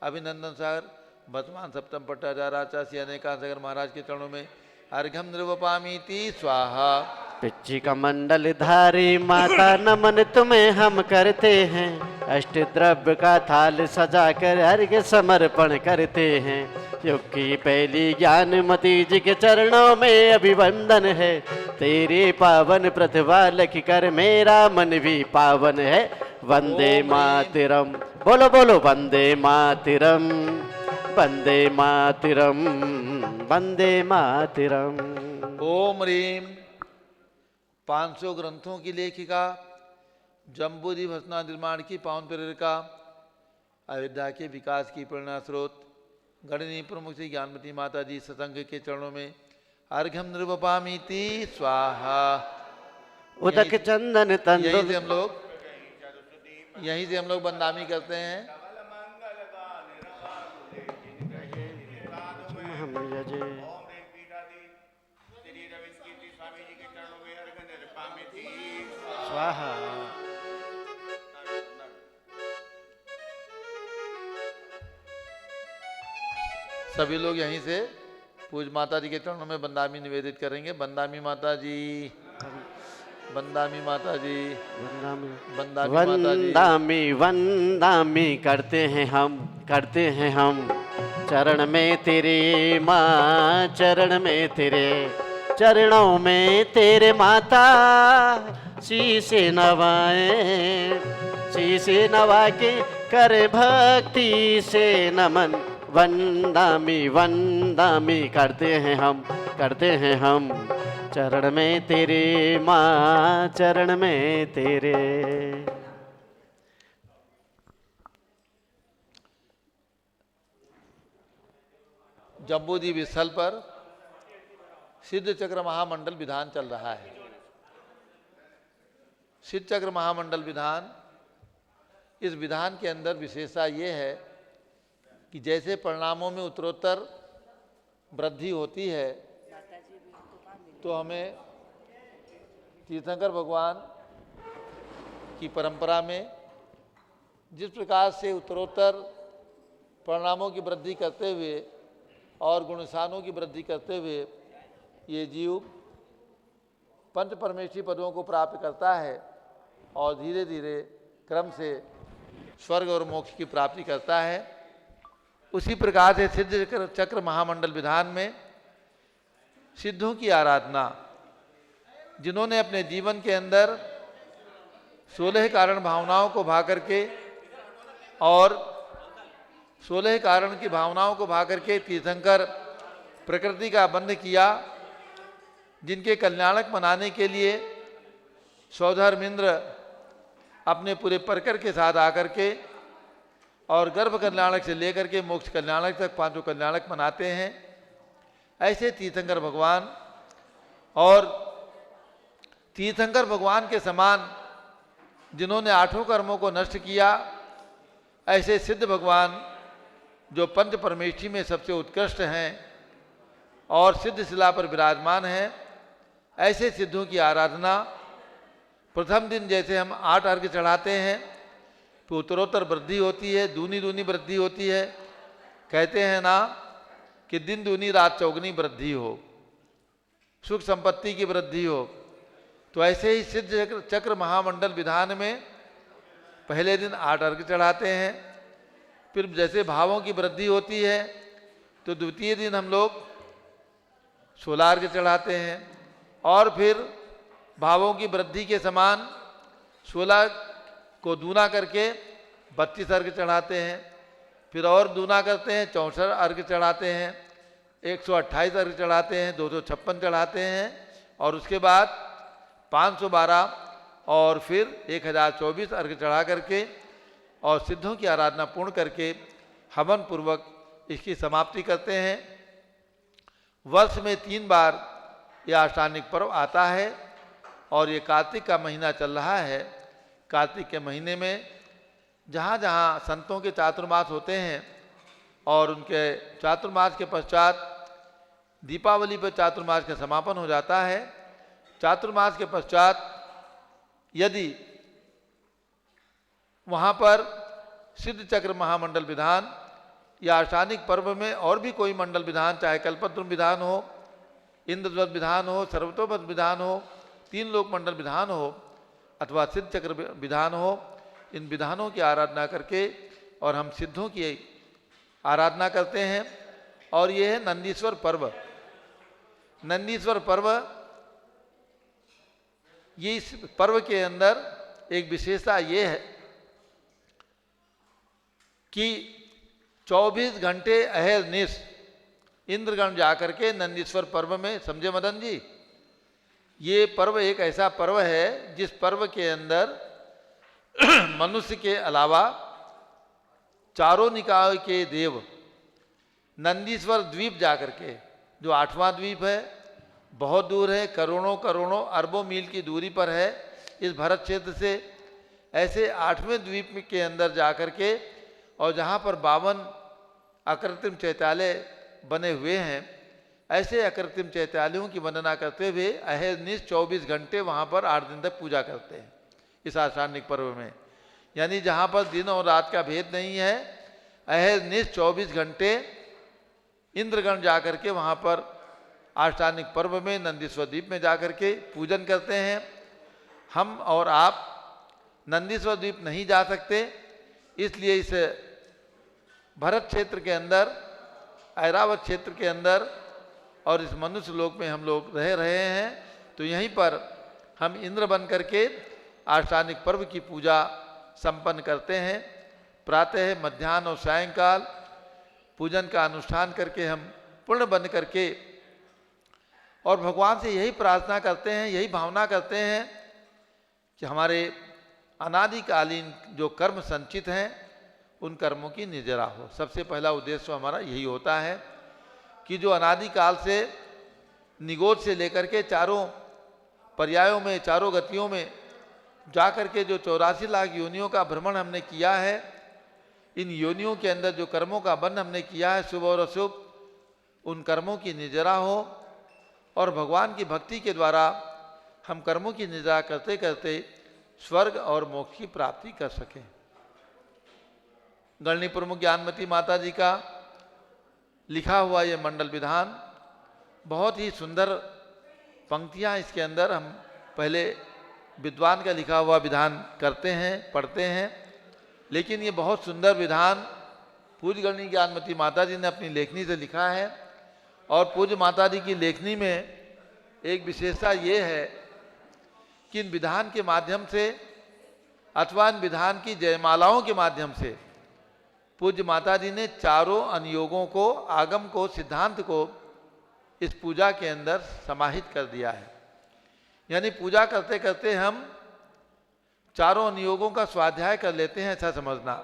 अभिनंदन सागर वर्तमान सप्तम पट्टाचार्य आचार्य श्री अनेकांत सागर महाराज के चरणों में अर्घ्यम निर्वपामीति स्वाहा। पिच्चिका मंडल धारी माता नमन तुम्हें हम करते हैं। अष्ट द्रव्य का थाल सजाकर अर्घ्य समर्पण करते हैं। युग की पहली ज्ञानमती जी के चरणों में अभिवंदन है। तेरे पावन प्रतिभा लिख कर मेरा मन भी पावन है। वंदे मातरम बोलो बोलो वंदे मातरम वंदे मातरम वंदे मातरम। ओम ह्रीम 500 ग्रंथों की लेखिका जम्बूदी भसना निर्माण की पावन प्रेरिका अयोध्या के विकास की प्रेरणा स्रोत गणनी प्रमुख श्री ज्ञानमती माता जी सतंग के चरणों में अर्घ्यम निर्वपामीति स्वाहा। उदक चंदन तंदुल यहीं से हम लोग बंदामी करते हैं। हम यजे स्वाहा। सभी लोग यहीं से पूज माता जी के चरणों में बंदामी निवेदित करेंगे। बंदामी माता जी बंदामी माता जी बंदामी माता जी वंदामी वंदामी करते हैं हम चरण में तेरे माँ चरण में तेरे चरणों में तेरे माता शीशे नवा के कर भक्ति से नमन। वंदामी वंदामी करते हैं हम चरण में तेरे माँ चरण में तेरे। जम्बूद्वीप स्थल पर सिद्ध चक्र महामंडल विधान चल रहा है। सिद्ध चक्र महामंडल विधान, इस विधान के अंदर विशेषता ये है कि जैसे परिणामों में उत्तरोत्तर वृद्धि होती है तो हमें तीर्थंकर भगवान की परंपरा में जिस प्रकार से उत्तरोत्तर परिणामों की वृद्धि करते हुए और गुणसानों की वृद्धि करते हुए ये जीव पंच परमेष्ठी पदों को प्राप्त करता है और धीरे धीरे क्रम से स्वर्ग और मोक्ष की प्राप्ति करता है। उसी प्रकार से सिद्ध चक्र महामंडल विधान में सिद्धों की आराधना, जिन्होंने अपने जीवन के अंदर 16 कारण भावनाओं को भा करके और 16 कारण की भावनाओं को भा करके तीर्थंकर प्रकृति का बंध किया, जिनके कल्याणक बनाने के लिए सौधर्मेंद्र अपने पूरे परकर के साथ आकर के और गर्भ कल्याणक से लेकर के मोक्ष कल्याणक तक पांचों कल्याणक मनाते हैं। ऐसे तीर्थंकर भगवान और तीर्थंकर भगवान के समान जिन्होंने 8 कर्मों को नष्ट किया, ऐसे सिद्ध भगवान जो पंच परमेष्ठी में सबसे उत्कृष्ट हैं और सिद्ध शिला पर विराजमान हैं, ऐसे सिद्धों की आराधना प्रथम दिन जैसे हम 8 अर्घ्य चढ़ाते हैं तो उत्तरोत्तर वृद्धि होती है, दूनी दूनी वृद्धि होती है। कहते हैं ना कि दिन दूनी रात चौगनी वृद्धि हो, सुख संपत्ति की वृद्धि हो। तो ऐसे ही सिद्ध चक्र महामंडल विधान में पहले दिन 8 अर्घ्य चढ़ाते हैं, फिर जैसे भावों की वृद्धि होती है तो द्वितीय दिन हम लोग 16 अर्घ्य चढ़ाते हैं और फिर भावों की वृद्धि के समान 16 को दूना करके 32 अर्घ्य चढ़ाते हैं, फिर और दूना करते हैं 64 अर्घ्य चढ़ाते हैं, 128 अर्घ्य चढ़ाते हैं, 256 चढ़ाते हैं और उसके बाद 512 और फिर 1024 अर्घ्य चढ़ा करके और सिद्धों की आराधना पूर्ण करके हवन पूर्वक इसकी समाप्ति करते हैं। वर्ष में 3 बार यह आष्टानिक पर्व आता है और ये कार्तिक का महीना चल रहा है। कार्तिक के महीने में जहाँ जहाँ संतों के चातुर्मास होते हैं और उनके चातुर्मास के पश्चात दीपावली पर चातुर्मास का समापन हो जाता है। चातुर्मास के पश्चात यदि वहाँ पर सिद्ध चक्र महामंडल विधान या आष्टानिक पर्व में और भी कोई मंडल विधान, चाहे कल्पद्रुम विधान हो, इंद्रध्वज विधान हो, सर्वतोपद विधान हो, 3 लोक मंडल विधान हो अथवा सिद्ध चक्र विधान हो, इन विधानों की आराधना करके और हम सिद्धों की आराधना करते हैं। और ये है नंदीश्वर पर्व। नंदीश्वर पर्व, ये इस पर्व के अंदर एक विशेषता ये है कि 24 घंटे अहरनिश इंद्रगण जाकर के नंदीश्वर पर्व में, समझे मदन जी, ये पर्व एक ऐसा पर्व है जिस पर्व के अंदर मनुष्य के अलावा चारों निकाय के देव नंदीश्वर द्वीप जाकर के, जो 8वां द्वीप है, बहुत दूर है, करोड़ों करोड़ों अरबों मील की दूरी पर है इस भारत क्षेत्र से, ऐसे 8वें द्वीप के अंदर जाकर के और जहाँ पर 52 अकृत्रिम चैत्यालय बने हुए हैं, ऐसे अकृत्रिम चैत्यालयों की वंदना करते हुए अहरनिश 24 घंटे वहाँ पर 8 दिन तक पूजा करते हैं इस आष्टानिक पर्व में। यानी जहाँ पर दिन और रात का भेद नहीं है, अहरनिश 24 घंटे इंद्रगण जाकर के वहाँ पर आष्टानिक पर्व में नंदीश्वर द्वीप में जाकर के पूजन करते हैं। हम और आप नंदीश्वर द्वीप नहीं जा सकते, इसलिए इस भरत क्षेत्र के अंदर, ऐरावत क्षेत्र के अंदर और इस मनुष्य लोक में हम लोग रह रहे हैं, तो यहीं पर हम इंद्र बन करके आष्टानिक पर्व की पूजा संपन्न करते हैं। प्रातः, मध्याह्न और सायंकाल पूजन का अनुष्ठान करके हम पूर्ण बन करके और भगवान से यही प्रार्थना करते हैं, यही भावना करते हैं कि हमारे अनादिकालीन जो कर्म संचित हैं उन कर्मों की निर्जरा हो। सबसे पहला उद्देश्य हमारा यही होता है कि जो अनादिकाल से निगोद से लेकर के चारों पर्यायों में, चारों गतियों में जाकर के जो 84 लाख योनियों का भ्रमण हमने किया है, इन योनियों के अंदर जो कर्मों का बंध हमने किया है, शुभ और अशुभ, उन कर्मों की निर्जरा हो और भगवान की भक्ति के द्वारा हम कर्मों की निर्जरा करते करते स्वर्ग और मोक्ष की प्राप्ति कर सकें। गणनी प्रमुख ज्ञानमती माता जी का लिखा हुआ ये मंडल विधान, बहुत ही सुंदर पंक्तियाँ इसके अंदर, हम पहले विद्वान का लिखा हुआ विधान करते हैं, पढ़ते हैं, लेकिन ये बहुत सुंदर विधान पूज्य गणनी ज्ञानमती माता जी ने अपनी लेखनी से लिखा है। और पूज्य माता जी की लेखनी में एक विशेषता ये है कि इन विधान के माध्यम से अथवा इन विधान की जयमालाओं के माध्यम से पूज्य माता जी ने चारों अनुयोगों को, आगम को, सिद्धांत को इस पूजा के अंदर समाहित कर दिया है। यानी पूजा करते करते हम चारों अनुयोगों का स्वाध्याय कर लेते हैं, ऐसा समझना।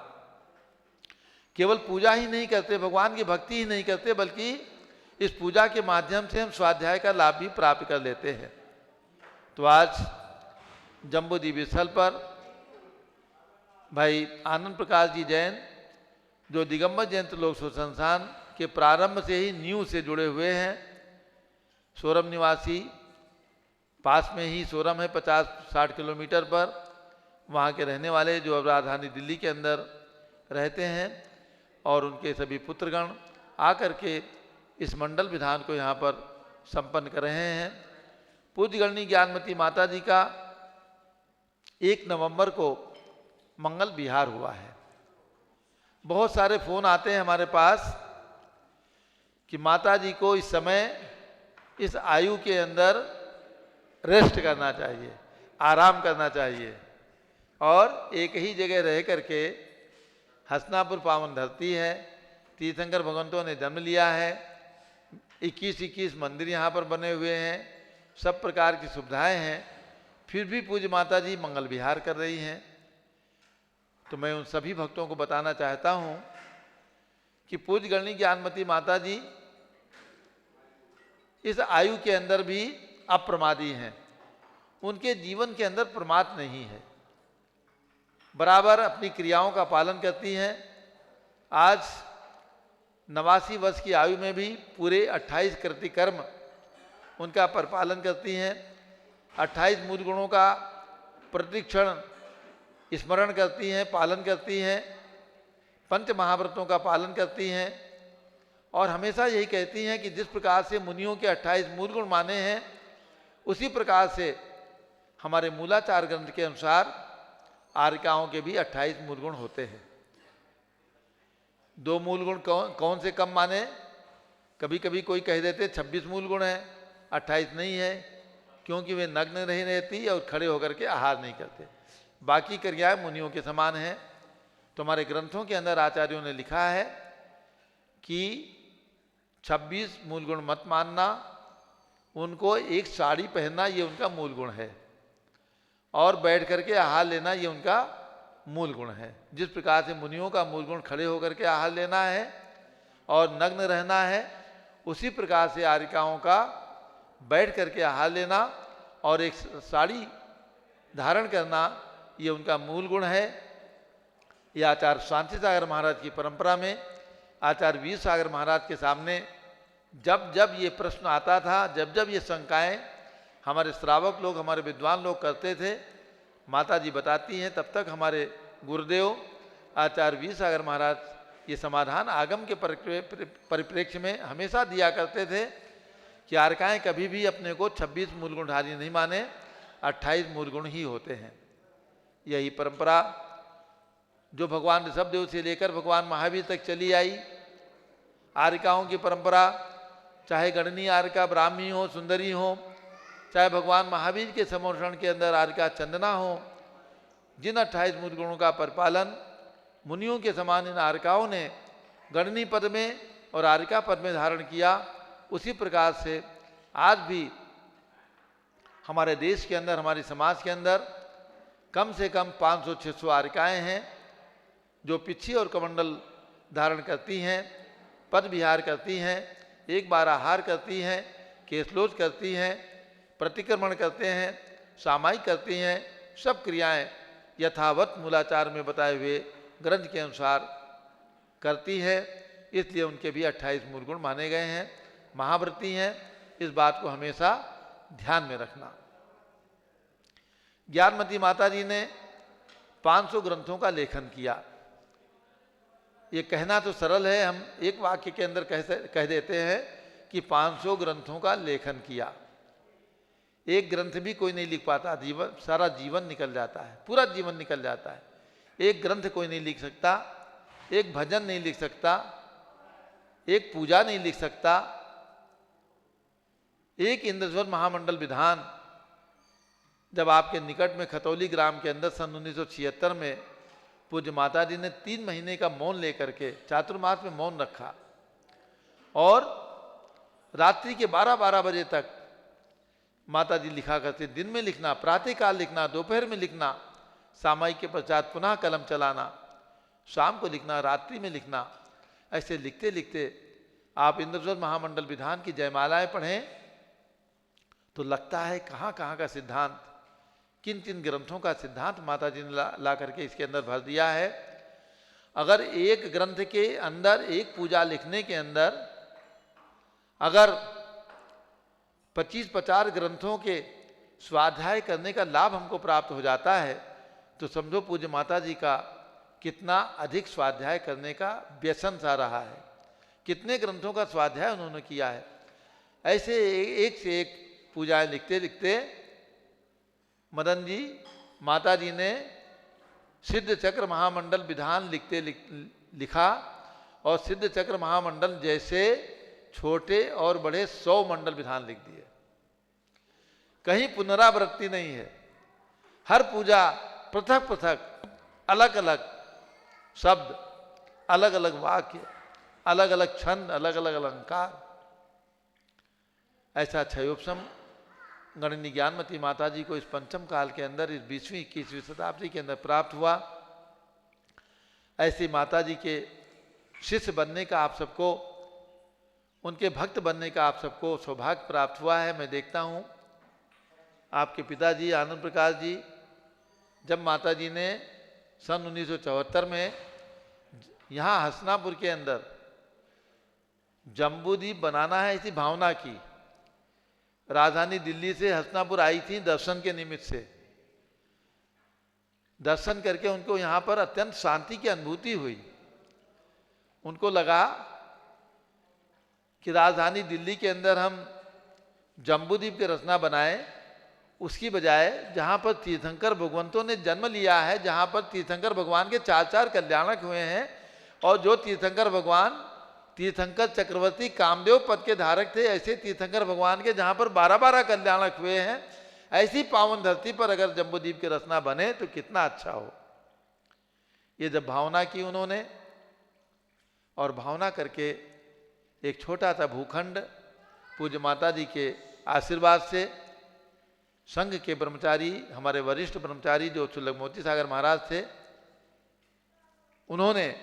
केवल पूजा ही नहीं करते, भगवान की भक्ति ही नहीं करते, बल्कि इस पूजा के माध्यम से हम स्वाध्याय का लाभ भी प्राप्त कर लेते हैं। तो आज जम्बूद्वीप स्थल पर भाई आनंद प्रकाश जी जैन, जो दिगंबर जयंत लोक शोध संस्थान के प्रारंभ से ही न्यू से जुड़े हुए हैं, सोरम निवासी, पास में ही सोरम है 50-60 किलोमीटर पर, वहाँ के रहने वाले जो अब राजधानी दिल्ली के अंदर रहते हैं, और उनके सभी पुत्रगण आकर के इस मंडल विधान को यहाँ पर संपन्न कर रहे हैं। पूज्य गणनी ज्ञानमती माता जी का 1 नवंबर को मंगल विहार हुआ है। बहुत सारे फोन आते हैं हमारे पास कि माता जी को इस समय इस आयु के अंदर रेस्ट करना चाहिए, आराम करना चाहिए और एक ही जगह रह करके हसनापुर पावन धरती है, तीर्थंकर भगवंतों ने जन्म लिया है, 21 मंदिर यहाँ पर बने हुए हैं, सब प्रकार की सुविधाएं हैं, फिर भी पूज्य माता जी मंगल विहार कर रही हैं। तो मैं उन सभी भक्तों को बताना चाहता हूँ कि पूज्य गणनी ज्ञानमती माता जी इस आयु के अंदर भी अप्रमादी हैं, उनके जीवन के अंदर प्रमाद नहीं है, बराबर अपनी क्रियाओं का पालन करती हैं। आज 89 वर्ष की आयु में भी पूरे 28 कृत्य कर्म उनका परिपालन करती हैं, 28 मूल गुणों का प्रतिक्षण स्मरण करती हैं, पालन करती हैं, पंच महाव्रतों का पालन करती हैं और हमेशा यही कहती हैं कि जिस प्रकार से मुनियों के 28 मूल गुण माने हैं उसी प्रकार से हमारे मूलाचार ग्रंथ के अनुसार आर्यिकाओं के भी 28 मूल गुण होते हैं। 2 मूल गुण कौन से कम माने? कभी कभी कोई कह देते 26 मूल गुण हैं, 28 नहीं है, क्योंकि वे नग्न नहीं रहती और खड़े होकर के आहार नहीं करते, बाकी क्रियाएं मुनियों के समान हैं। तो हमारे ग्रंथों के अंदर आचार्यों ने लिखा है कि 26 मूल गुण मत मानना, उनको एक साड़ी पहनना ये उनका मूल गुण है और बैठ करके आहार लेना ये उनका मूल गुण है। जिस प्रकार से मुनियों का मूल गुण खड़े होकर के आहार लेना है और नग्न रहना है, उसी प्रकार से आर्यिकाओं का बैठ करके आहार लेना और एक साड़ी धारण करना ये उनका मूल गुण है। ये आचार्य शांति सागर महाराज की परंपरा में आचार्य वीर सागर महाराज के सामने जब जब ये प्रश्न आता था, जब जब ये शंकाएं हमारे श्रावक लोग, हमारे विद्वान लोग करते थे, माता जी बताती हैं, तब तक हमारे गुरुदेव आचार्य वीर सागर महाराज ये समाधान आगम के परिप्रेक्ष्य में हमेशा दिया करते थे कि आर्यिकाएं कभी भी अपने को 26 मूल गुणधारी नहीं माने, 28 मूल गुण ही होते हैं। यही परंपरा जो भगवान ऋषभदेव से लेकर भगवान महावीर तक चली आई, आर्यिकाओं की परंपरा, चाहे गणनी आर्यिका ब्राह्मी हो, सुंदरी हो, चाहे भगवान महावीर के समोषण के अंदर आर्यिका चंदना हो, जिन 28 मूल गुणों का परिपालन मुनियों के समान इन आर्यिकाओं ने गणनी पद में और आर्यिका पद में धारण किया, उसी प्रकार से आज भी हमारे देश के अंदर, हमारे समाज के अंदर कम से कम 500-600 आर्यिकाएं हैं जो पिच्छी और कमंडल धारण करती हैं, पद विहार करती हैं, एक बार आहार करती हैं, केसलोच करती हैं, प्रतिक्रमण करते हैं, सामायिक करती हैं, सब क्रियाएं यथावत मूलाचार में बताए हुए ग्रंथ के अनुसार करती है, इसलिए उनके भी 28 मूल गुण माने गए हैं, महाव्रती हैं। इस बात को हमेशा ध्यान में रखना। ज्ञानमती माता जी ने 500 ग्रंथों का लेखन किया। ये कहना तो सरल है, हम एक वाक्य के अंदर कह देते हैं कि 500 ग्रंथों का लेखन किया। एक ग्रंथ भी कोई नहीं लिख पाता, जीवन सारा जीवन निकल जाता है, पूरा जीवन निकल जाता है। एक ग्रंथ कोई नहीं लिख सकता, एक भजन नहीं लिख सकता, एक पूजा नहीं लिख सकता, एक इंद्रस्वर महामंडल विधान जब आपके निकट में खतौली ग्राम के अंदर सन 1976 में पूज्य माता जी ने 3 महीने का मौन लेकर के चातुर्मास में मौन रखा और रात्रि के 12-12 बजे तक माता जी लिखा करते। दिन में लिखना, प्रातःकाल लिखना, दोपहर में लिखना, सामायिक के पश्चात पुनः कलम चलाना, शाम को लिखना, रात्रि में लिखना। ऐसे लिखते लिखते आप इंद्रस्वर महामंडल विधान की जयमालाएं पढ़ें तो लगता है कहाँ कहाँ का सिद्धांत, किन किन ग्रंथों का सिद्धांत माता जी ने ला करके इसके अंदर भर दिया है। अगर एक ग्रंथ के अंदर, एक पूजा लिखने के अंदर अगर 25-50 ग्रंथों के स्वाध्याय करने का लाभ हमको प्राप्त हो जाता है तो समझो पूज्य माता जी का कितना अधिक स्वाध्याय करने का व्यसन सा रहा है, कितने ग्रंथों का स्वाध्याय उन्होंने किया है। ऐसे एक से एक पूजाएं लिखते लिखते मदन जी, माता जी ने सिद्ध चक्र महामंडल विधान लिखा और सिद्ध चक्र महामंडल जैसे छोटे और बड़े 100 मंडल विधान लिख दिए। कहीं पुनरावृत्ति नहीं है, हर पूजा पृथक पृथक, अलग अलग शब्द, अलग अलग वाक्य, अलग अलग छंद, अलग अलग अलंकार। ऐसा क्षयोपशम गणनी ज्ञानमती माता जी को इस पंचम काल के अंदर, इस 20वीं 21वीं शताब्दी के अंदर प्राप्त हुआ। ऐसी माता जी के शिष्य बनने का आप सबको, उनके भक्त बनने का आप सबको सौभाग्य प्राप्त हुआ है। मैं देखता हूँ आपके पिताजी आनंद प्रकाश जी, जब माता जी ने सन 1974 में यहाँ हसनापुर के अंदर जम्बूद्वीप बनाना है इसी भावना की, राजधानी दिल्ली से हसनापुर आई थी दर्शन के निमित्त से। दर्शन करके उनको यहाँ पर अत्यंत शांति की अनुभूति हुई। उनको लगा कि राजधानी दिल्ली के अंदर हम जम्बूद्वीप की रचना बनाएं, उसकी बजाय जहाँ पर तीर्थंकर भगवंतों ने जन्म लिया है, जहाँ पर तीर्थंकर भगवान के 4 कल्याणक हुए हैं, और जो तीर्थंकर भगवान तीर्थंकर चक्रवर्ती कामदेव पद के धारक थे, ऐसे तीर्थंकर भगवान के जहाँ पर 12 कल्याणक हुए हैं, ऐसी पावन धरती पर अगर जम्बूद्वीप की रचना बने तो कितना अच्छा हो। ये जब भावना की उन्होंने, और भावना करके एक छोटा सा भूखंड पूज्य माता जी के आशीर्वाद से संघ के ब्रह्मचारी, हमारे वरिष्ठ ब्रह्मचारी जो सुलभ मोती सागर महाराज थे, उन्होंने,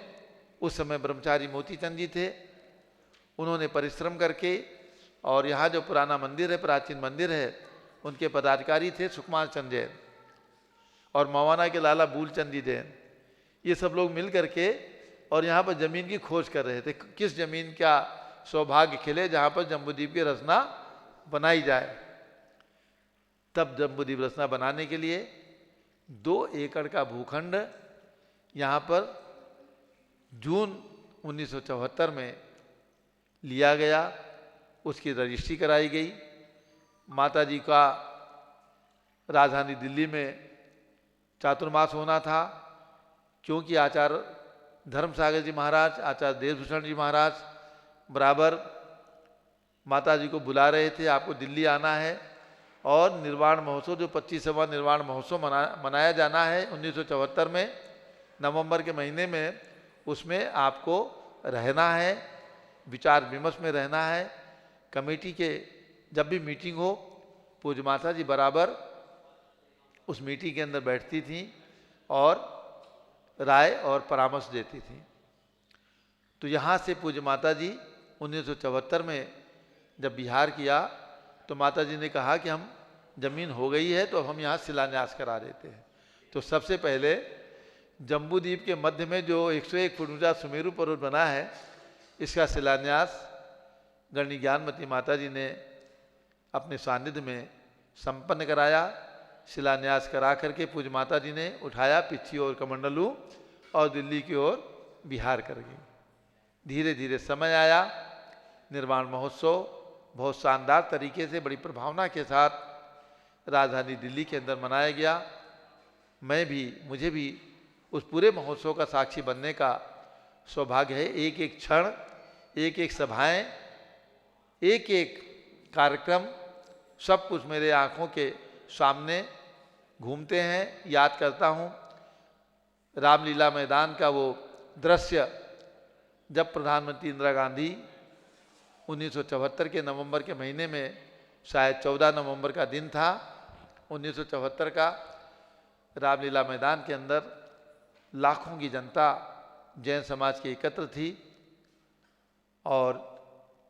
उस समय ब्रह्मचारी मोती चंद जी थे, उन्होंने परिश्रम करके, और यहाँ जो पुराना मंदिर है, प्राचीन मंदिर है, उनके पदाधिकारी थे सुकुमार चंद जैन और मवाना के लाला बूलचंद जी जैन। ये सब लोग मिल करके और यहाँ पर जमीन की खोज कर रहे थे, किस जमीन का सौभाग्य खिले जहाँ पर जम्बूद्वीप की रचना बनाई जाए। तब जम्बूद्वीप रचना बनाने के लिए 2 एकड़ का भूखंड यहाँ पर जून 1974 में लिया गया, उसकी रजिस्ट्री कराई गई। माता जी का राजधानी दिल्ली में चातुर्मास होना था, क्योंकि आचार्य धर्मसागर जी महाराज, आचार्य देवभूषण जी महाराज बराबर माता जी को बुला रहे थे, आपको दिल्ली आना है, और निर्वाण महोत्सव जो 25वां निर्वाण महोत्सव मनाया जाना है 1974 में नवंबर के महीने में, उसमें आपको रहना है, विचार विमर्श में रहना है। कमेटी के जब भी मीटिंग हो, पूज्य माता जी बराबर उस मीटिंग के अंदर बैठती थी और राय और परामर्श देती थी। तो यहाँ से पूज्य माता जी 1974 में जब बिहार किया तो माता जी ने कहा कि हम जमीन हो गई है तो हम यहाँ शिलान्यास करा देते हैं। तो सबसे पहले जम्बूद्वीप के मध्य में जो 101 फुट ऊंचा सुमेरु पर्वत बना है, इसका शिलान्यास गणनी ज्ञानमती माता जी ने अपने सानिध्य में संपन्न कराया। शिलान्यास करा करके पूज्य माता जी ने उठाया पिछी ओर कमंडलू और दिल्ली की ओर बिहार कर गई। धीरे धीरे समय आया, निर्वाण महोत्सव बहुत शानदार तरीके से, बड़ी प्रभावना के साथ राजधानी दिल्ली के अंदर मनाया गया। मुझे भी उस पूरे महोत्सव का साक्षी बनने का सौभाग्य है। एक एक क्षण, एक एक सभाएं, एक एक कार्यक्रम, सब कुछ मेरे आंखों के सामने घूमते हैं, याद करता हूँ। रामलीला मैदान का वो दृश्य जब प्रधानमंत्री इंदिरा गांधी 1974 के नवंबर के महीने में, शायद 14 नवंबर का दिन था 1974 का, रामलीला मैदान के अंदर लाखों की जनता जैन समाज की एकत्र थी और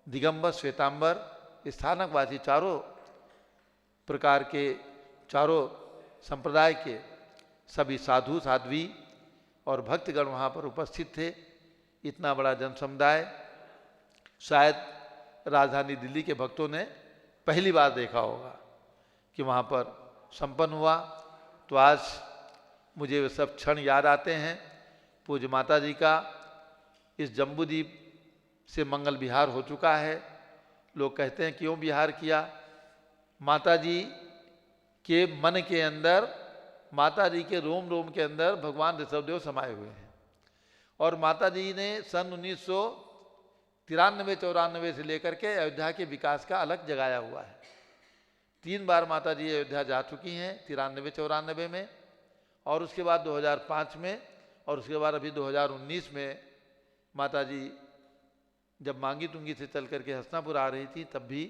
दिगंबर, श्वेतांबर, स्थानकवासी चारों प्रकार के, चारों संप्रदाय के सभी साधु साध्वी और भक्तगण वहाँ पर उपस्थित थे। इतना बड़ा जन समुदाय शायद राजधानी दिल्ली के भक्तों ने पहली बार देखा होगा कि वहाँ पर संपन्न हुआ। तो आज मुझे वे सब क्षण याद आते हैं। पूज्य माता जी का इस जम्बूद्वीप से मंगल विहार हो चुका है। लोग कहते हैं क्यों विहार किया? माता जी के मन के अंदर, माता जी के रोम रोम के अंदर भगवान ऋषभदेव समाये हुए हैं। और माता जी ने सन 93-94 से लेकर के अयोध्या के विकास का अलग जगाया हुआ है। 3 बार माता जी अयोध्या जा चुकी हैं, 93-94 में, और उसके बाद 2005 में, और उसके बाद अभी 2019 में माता जी जब मांगी तुंगी से चल करके हसनापुर आ रही थी तब भी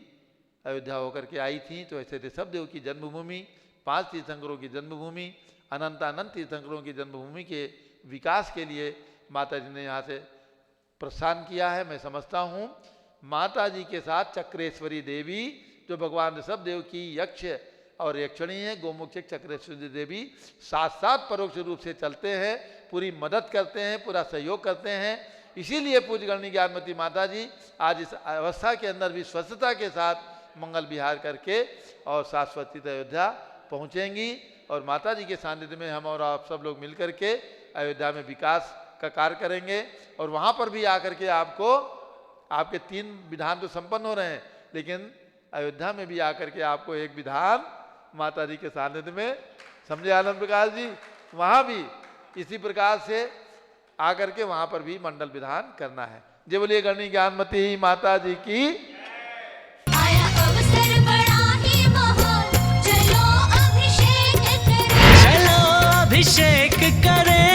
अयोध्या होकर के आई थी। तो ऐसे ऋषभ देव की जन्मभूमि, 5 तीर्थंकरों की जन्मभूमि, अनंत तीर्थंकरों की जन्मभूमि के विकास के लिए माता जी ने यहाँ से प्रस्थान किया है। मैं समझता हूँ माता जी के साथ चक्रेश्वरी देवी जो भगवान ऋषभ देव की यक्ष और यक्षणी है, गोमुख चक्रेश्वरी देवी साथ साथ परोक्ष रूप से चलते हैं, पूरी मदद करते हैं, पूरा सहयोग करते हैं। इसीलिए पूज्यगणनी ज्ञानमती माता जी आज इस अवस्था के अंदर भी स्वस्थता के साथ मंगल विहार करके और शाश्वती अयोध्या पहुँचेंगी। और माता जी के सानिध्य में हम और आप सब लोग मिल करके अयोध्या में विकास का कार्य करेंगे। और वहाँ पर भी आकर के आपको आपके 3 विधान तो संपन्न हो रहे हैं, लेकिन अयोध्या में भी आकर के आपको एक विधान माता जी के सानिध्य में, समझे आनंद प्रकाश जी, वहाँ भी इसी प्रकार से आकर के वहाँ पर भी मंडल विधान करना है। जय बोलिए गणनी ज्ञानमती माता जी की। आया अवसर बड़ा ही महान, चलो अभिषेक करें। चलो अभिषेक करें।